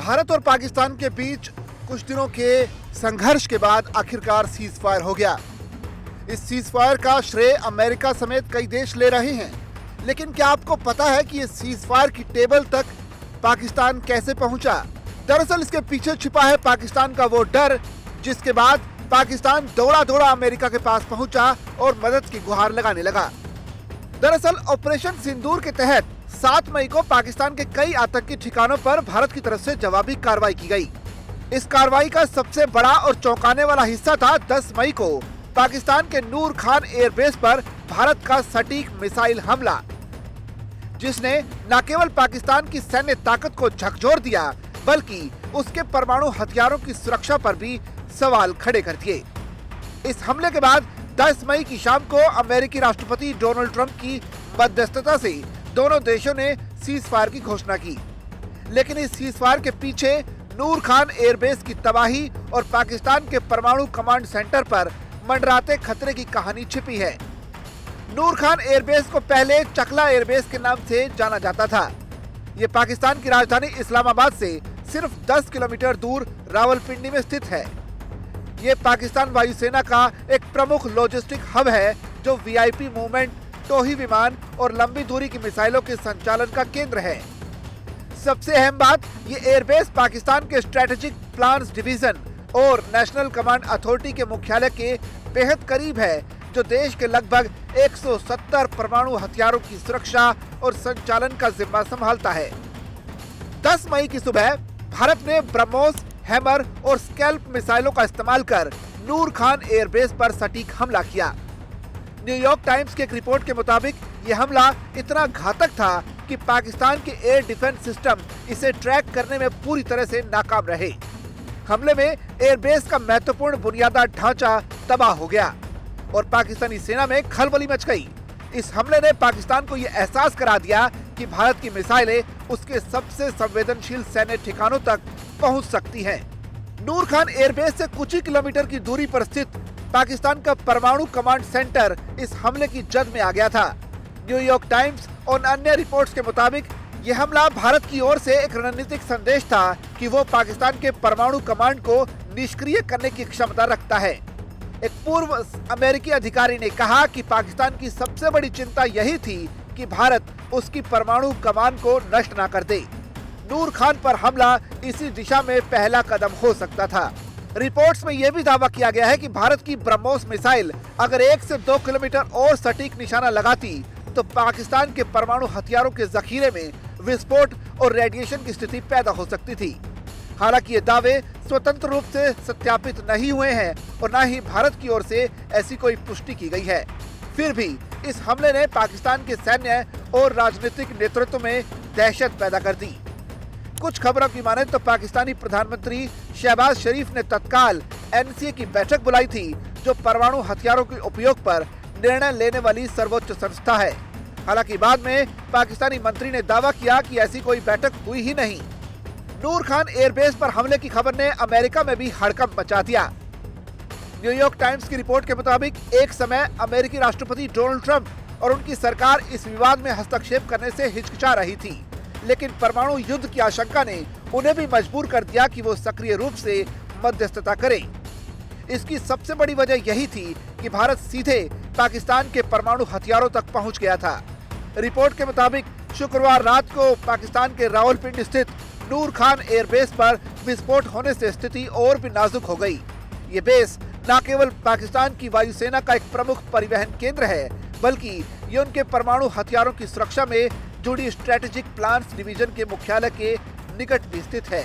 भारत और पाकिस्तान के बीच कुछ दिनों के संघर्ष के बाद आखिरकार सीज फायर हो गया। इस सीज फायर का श्रेय अमेरिका समेत कई देश ले रहे हैं, लेकिन क्या आपको पता है कि इस सीज फायर की टेबल तक पाकिस्तान कैसे पहुंचा? दरअसल इसके पीछे छिपा है पाकिस्तान का वो डर जिसके बाद पाकिस्तान दौड़ा दौड़ा अमेरिका के पास पहुंचा और मदद की गुहार लगाने लगा। दरअसल ऑपरेशन सिंदूर के तहत 7 मई को पाकिस्तान के कई आतंकी ठिकानों पर भारत की तरफ से जवाबी कार्रवाई की गई। इस कार्रवाई का सबसे बड़ा और चौंकाने वाला हिस्सा था 10 मई को पाकिस्तान के नूर खान एयरबेस पर भारत का सटीक मिसाइल हमला, जिसने न केवल पाकिस्तान की सैन्य ताकत को झकझोर दिया बल्कि उसके परमाणु हथियारों की सुरक्षा पर भी सवाल खड़े कर दिए। इस हमले के बाद 10 मई की शाम को अमेरिकी राष्ट्रपति डोनाल्ड ट्रंप की मध्यस्थता से दोनों देशों ने सीज फायर की घोषणा की, लेकिन इस सीज फायर के पीछे नूर खान एयरबेस की तबाही और पाकिस्तान के परमाणु कमांड सेंटर पर मंडराते खतरे की कहानी छिपी है। नूर खान एयरबेस को पहले चकला एयरबेस के नाम से जाना जाता था। ये पाकिस्तान की राजधानी इस्लामाबाद से सिर्फ 10 किलोमीटर दूर रावलपिंडी में स्थित है। ये पाकिस्तान वायुसेना का एक प्रमुख लॉजिस्टिक हब है जो वीआईपी मूवमेंट, टोही विमान और लंबी दूरी की मिसाइलों के संचालन का केंद्र है। सबसे अहम बात, ये एयरबेस पाकिस्तान के स्ट्रेटेजिक प्लान्स डिवीजन और नेशनल कमांड अथॉरिटी के मुख्यालय के बेहद करीब है, जो देश के लगभग 170 परमाणु हथियारों की सुरक्षा और संचालन का जिम्मा संभालता है। 10 मई की सुबह भारत ने ब्रह्मोस, हैमर और स्कैल्प मिसाइलों का इस्तेमाल कर नूर खान एयरबेस पर सटीक हमला किया। न्यूयॉर्क टाइम्स की एक रिपोर्ट के मुताबिक यह हमला इतना घातक था कि पाकिस्तान के एयर डिफेंस सिस्टम इसे ट्रैक करने में पूरी तरह से नाकाम रहे। हमले में एयरबेस का महत्वपूर्ण बुनियादी ढांचा तबाह हो गया और पाकिस्तानी सेना में खलबली मच गई। इस हमले ने पाकिस्तान को यह एहसास करा दिया कि भारत की मिसाइलें उसके सबसे संवेदनशील सैन्य ठिकानों तक पहुंच सकती हैं। नूर खान एयरबेस से कुछ ही किलोमीटर की दूरी पर स्थित पाकिस्तान का परमाणु कमांड सेंटर इस हमले की जद में आ गया था। न्यूयॉर्क टाइम्स और अन्य रिपोर्ट्स के मुताबिक यह हमला भारत की ओर से एक रणनीतिक संदेश था कि वो पाकिस्तान के परमाणु कमांड को निष्क्रिय करने की क्षमता रखता है। एक पूर्व अमेरिकी अधिकारी ने कहा कि पाकिस्तान की सबसे बड़ी चिंता यही थी कि भारत उसकी परमाणु कमान को नष्ट न कर दे। नूर खान पर हमला इसी दिशा में पहला कदम हो सकता था। रिपोर्ट्स में यह भी दावा किया गया है कि भारत की ब्रह्मोस मिसाइल अगर 1 से 2 किलोमीटर और सटीक निशाना लगाती तो पाकिस्तान के परमाणु हथियारों के जखीरे में विस्फोट और रेडिएशन की स्थिति पैदा हो सकती थी। हालांकि ये दावे स्वतंत्र रूप से सत्यापित नहीं हुए हैं और न ही भारत की ओर से ऐसी कोई पुष्टि की गई है। फिर भी इस हमले ने पाकिस्तान के सैन्य और राजनीतिक नेतृत्व में दहशत पैदा कर दी। कुछ खबरों की माने तो पाकिस्तानी प्रधानमंत्री शहबाज शरीफ ने तत्काल एनसीए की बैठक बुलाई थी, जो परमाणु हथियारों के उपयोग पर निर्णय लेने वाली सर्वोच्च संस्था है। हालांकि बाद में पाकिस्तानी मंत्री ने दावा किया कि ऐसी कोई बैठक हुई ही नहीं। नूर खान एयरबेस पर हमले की खबर ने अमेरिका में भी हड़कंप मचा दिया। न्यूयॉर्क टाइम्स की रिपोर्ट के मुताबिक एक समय अमेरिकी राष्ट्रपति डोनाल्ड ट्रंप और उनकी सरकार इस विवाद में हस्तक्षेप करने से हिचकिचा रही थी, लेकिन परमाणु युद्ध की आशंका ने उन्हें भी मजबूर कर दिया कि वो सक्रिय रूप से मध्यस्थता करें। इसकी सबसे बड़ी वजह यही थी कि भारत सीधे पाकिस्तान के परमाणु हथियारों तक पहुंच गया था। रिपोर्ट के मुताबिक शुक्रवार रात को पाकिस्तान के रावलपिंडी स्थित नूर खान एयरबेस पर विस्फोट होने से स्थिति और भी नाजुक हो गई। ये बेस न केवल पाकिस्तान की वायुसेना का एक प्रमुख परिवहन केंद्र है, बल्कि ये उनके परमाणु हथियारों की सुरक्षा में जुड़ी स्ट्रेटेजिक प्लान्स डिवीजन के मुख्यालय के निकट भी स्थित है।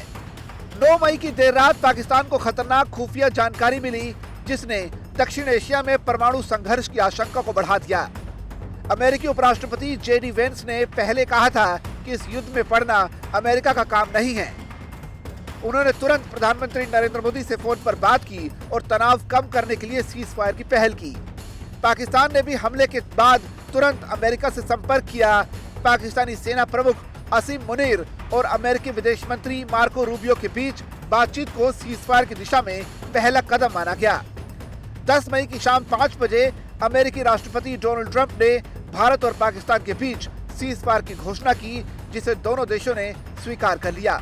9 मई की देर रात पाकिस्तान को खतरनाक खुफिया जानकारी मिली, जिसने दक्षिण एशिया में परमाणु संघर्ष की आशंका को बढ़ा दिया। अमेरिकी उपराष्ट्रपति जेडी वेंस ने पहले कहा था कि इस युद्ध में पड़ना अमेरिका का काम नहीं है। उन्होंने तुरंत प्रधानमंत्री नरेंद्र मोदी से फोन पर बात की और तनाव कम करने के लिए सीज फायर की पहल की। पाकिस्तान ने भी हमले के बाद तुरंत अमेरिका से संपर्क किया। पाकिस्तानी सेना प्रमुख असीम मुनीर और अमेरिकी विदेश मंत्री मार्को रूबियो के बीच बातचीत को सीज फायर की दिशा में पहला कदम माना गया। 10 मई की शाम 5 बजे अमेरिकी राष्ट्रपति डोनाल्ड ट्रंप ने भारत और पाकिस्तान के बीच सीज फायर की घोषणा की, जिसे दोनों देशों ने स्वीकार कर लिया।